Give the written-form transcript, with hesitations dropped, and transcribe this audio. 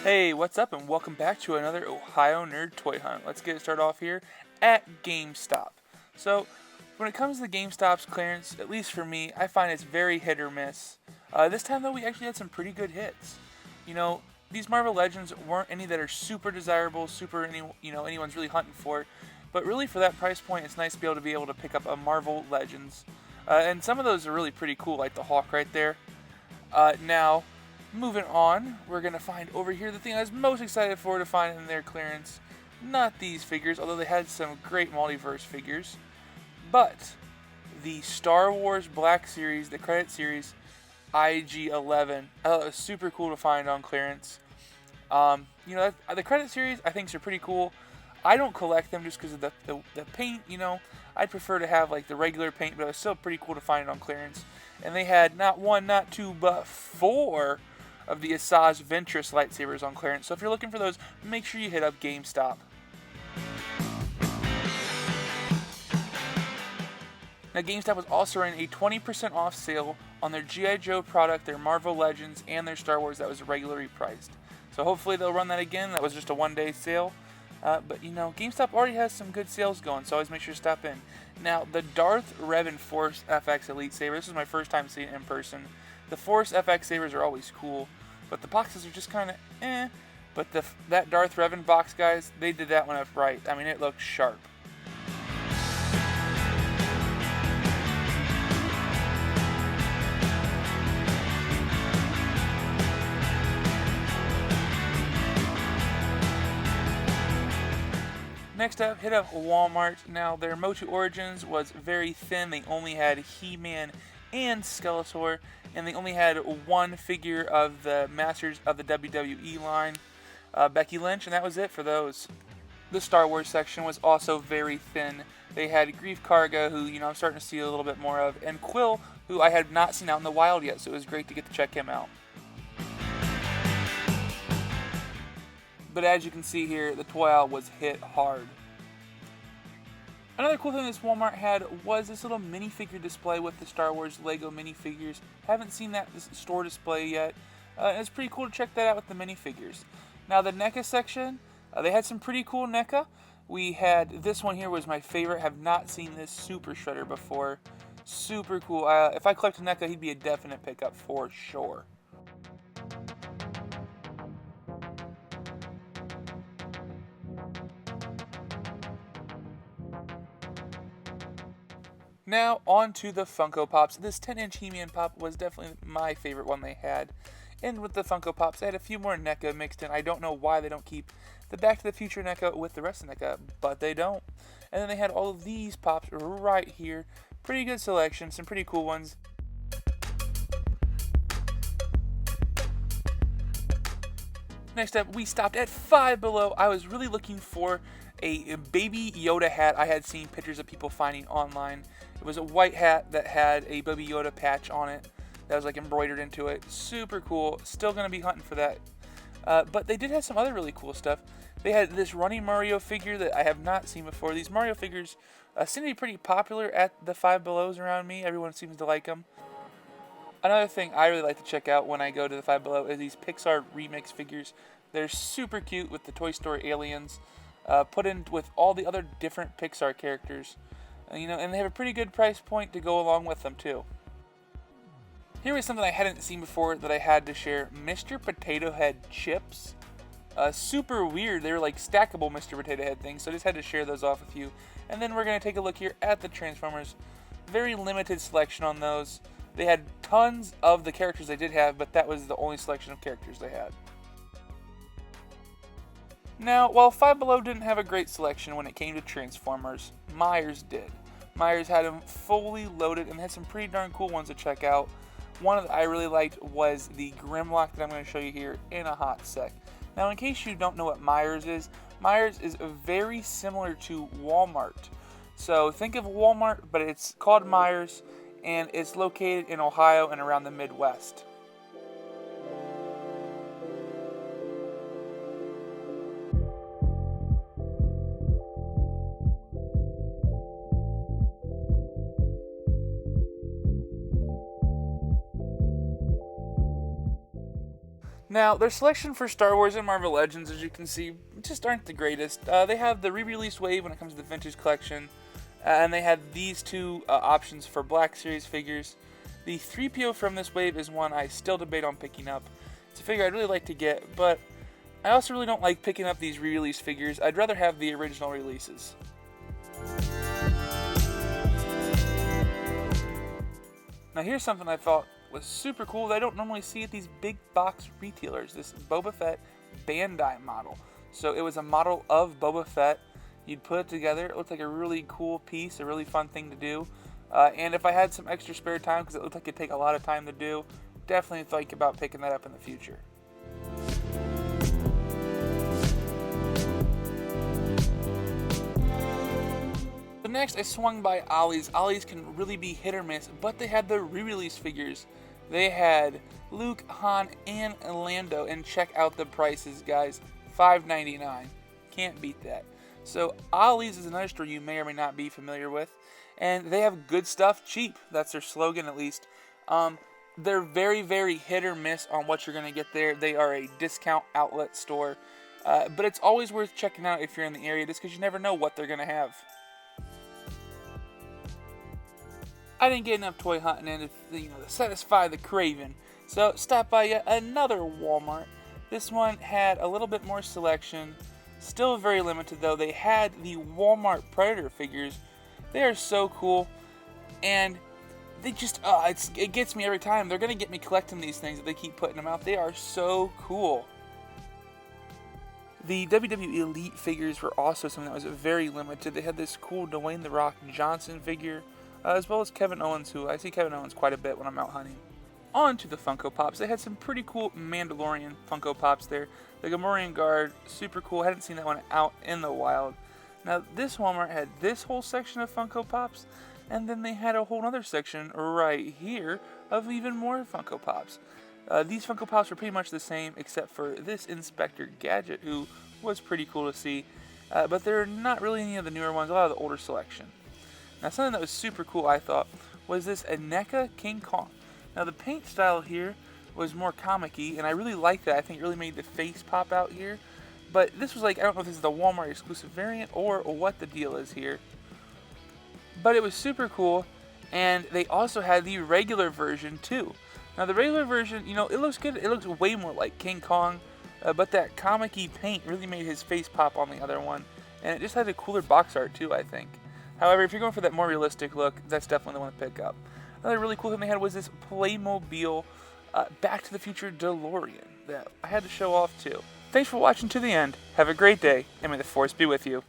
Hey, what's up, and welcome back to another Ohio Nerd Toy Hunt. Let's get it started off here at GameStop. So, when it comes to GameStop's clearance, at least for me, I find it's very hit or miss. This time, though, we actually had some pretty good hits. You know, these Marvel Legends weren't any that are super desirable, anyone's really hunting for. But really, for that price point, it's nice to be able to pick up a Marvel Legends. And some of those are really pretty cool, like the Hawk right there. Now, moving on, we're going to find over here the thing I was most excited for to find in their clearance. Not these figures, although they had some great multiverse figures, but the Star Wars Black Series, the credit series, IG-11. I thought it was super cool to find on clearance. The credit series I think are pretty cool. I don't collect them just because of the paint, I'd prefer to have like the regular paint, but it was still pretty cool to find it on clearance. And they had not one, not two, but four of the Asajj Ventress lightsabers on clearance. So if you're looking for those, make sure you hit up GameStop. Now, GameStop was also running a 20% off sale on their G.I. Joe product, their Marvel Legends, and their Star Wars that was regularly priced. So hopefully they'll run that again. That was just a one-day sale. But GameStop already has some good sales going, so always make sure to stop in. Now, the Darth Revan Force FX Elite Saber, this is my first time seeing it in person. The Force FX Sabers are always cool, but the boxes are just kind of eh. But that Darth Revan box, guys, they did that one up right. I mean, it looks sharp. Next up, hit up Walmart. Now, their Motu Origins was very thin. They only had He-Man and Skeletor, and they only had one figure of the Masters of the WWE line, Becky Lynch, and that was it for those. The Star Wars section was also very thin. They had Grief Karga, who, I'm starting to see a little bit more of, and Quill, who I had not seen out in the wild yet, so it was great to get to check him out. But as you can see here, the toy aisle was hit hard. Another cool thing this Walmart had was this little minifigure display with the Star Wars Lego minifigures. Haven't seen that store display yet. It's pretty cool to check that out with the minifigures. Now the NECA section, they had some pretty cool NECA. We had, this one here was my favorite. Have not seen this Super Shredder before. Super cool. If I collect a NECA, he'd be a definite pickup for sure. Now, on to the Funko Pops. This 10-inch He-Man Pop was definitely my favorite one they had. And with the Funko Pops, they had a few more NECA mixed in. I don't know why they don't keep the Back to the Future NECA with the rest of NECA, but they don't. And then they had all of these Pops right here. Pretty good selection, some pretty cool ones. Next up, we stopped at Five Below. I was really looking for a Baby Yoda hat I had seen pictures of people finding online. It was a white hat that had a Baby Yoda patch on it that was like embroidered into it. Super cool. Still going to be hunting for that. But they did have some other really cool stuff. They had this running Mario figure that I have not seen before. These Mario figures seem to be pretty popular at the Five Belows around me. Everyone seems to like them. Another thing I really like to check out when I go to the Five Below is these Pixar remix figures. They're super cute with the Toy Story aliens, put in with all the other different Pixar characters. And they have a pretty good price point to go along with them too. Here is something I hadn't seen before that I had to share. Mr. Potato Head chips. Super weird. They were like stackable Mr. Potato Head things, so I just had to share those off with you. And then we're going to take a look here at the Transformers. Very limited selection on those. They had tons of the characters they did have, but that was the only selection of characters they had. Now, while Five Below didn't have a great selection when it came to Transformers, Meijers did. Meijers had them fully loaded and had some pretty darn cool ones to check out. One that I really liked was the Grimlock that I'm going to show you here in a hot sec. Now, in case you don't know what Meijers is very similar to Walmart. So think of Walmart, but it's called Meijers, and it's located in Ohio and around the Midwest. Now, their selection for Star Wars and Marvel Legends, as you can see, just aren't the greatest. They have the re-release wave when it comes to the vintage collection, and they had these two options for Black Series figures. The 3PO from this wave is one I still debate on picking up. It's a figure I'd really like to get, but I also really don't like picking up these re-release figures. I'd rather have the original releases. Now here's something I thought was super cool that I don't normally see at these big box retailers. This Boba Fett Bandai model. So it was a model of Boba Fett. You'd put it together. It looked like a really cool piece, a really fun thing to do. And if I had some extra spare time, because it looked like it'd take a lot of time to do, definitely think about picking that up in the future. So next I swung by Ollie's. Ollie's can really be hit or miss, but they had the re-release figures. They had Luke, Han, and Lando, and check out the prices, guys. $5.99. Can't beat that. So Ollie's is another store you may or may not be familiar with, and they have good stuff cheap. That's their slogan, at least. They're very, very hit or miss on what you're going to get there. They are a discount outlet store, but it's always worth checking out if you're in the area, just because you never know what they're going to have. I didn't get enough toy hunting in to satisfy the craving, so stop by yet another Walmart. This one had a little bit more selection, still very limited though. They had the Walmart Predator figures. They are so cool, and they just, it gets me every time. They're going to get me collecting these things if they keep putting them out. They are so cool. The WWE Elite figures were also something that was very limited. They had this cool Dwayne "The Rock" Johnson figure, as well as Kevin Owens, who I see Kevin Owens quite a bit when I'm out hunting. On to the Funko Pops. They had some pretty cool Mandalorian Funko Pops there. The Gamorrean Guard, super cool. Hadn't seen that one out in the wild. Now, this Walmart had this whole section of Funko Pops, and then they had a whole other section right here of even more Funko Pops. These Funko Pops were pretty much the same, except for this Inspector Gadget, who was pretty cool to see. But they're not really any of the newer ones, a lot of the older selection. Now, something that was super cool, I thought, was this NECA King Kong. Now, the paint style here was more comic-y, and I really liked that. I think it really made the face pop out here. But this was like, I don't know if this is the Walmart exclusive variant or what the deal is here. But it was super cool, and they also had the regular version too. Now, the regular version, it looks good. It looks way more like King Kong, but that comic-y paint really made his face pop on the other one. And it just had a cooler box art too, I think. However, if you're going for that more realistic look, that's definitely the one to pick up. Another really cool thing they had was this Playmobil Back to the Future DeLorean that I had to show off too. Thanks for watching to the end. Have a great day, and may the Force be with you.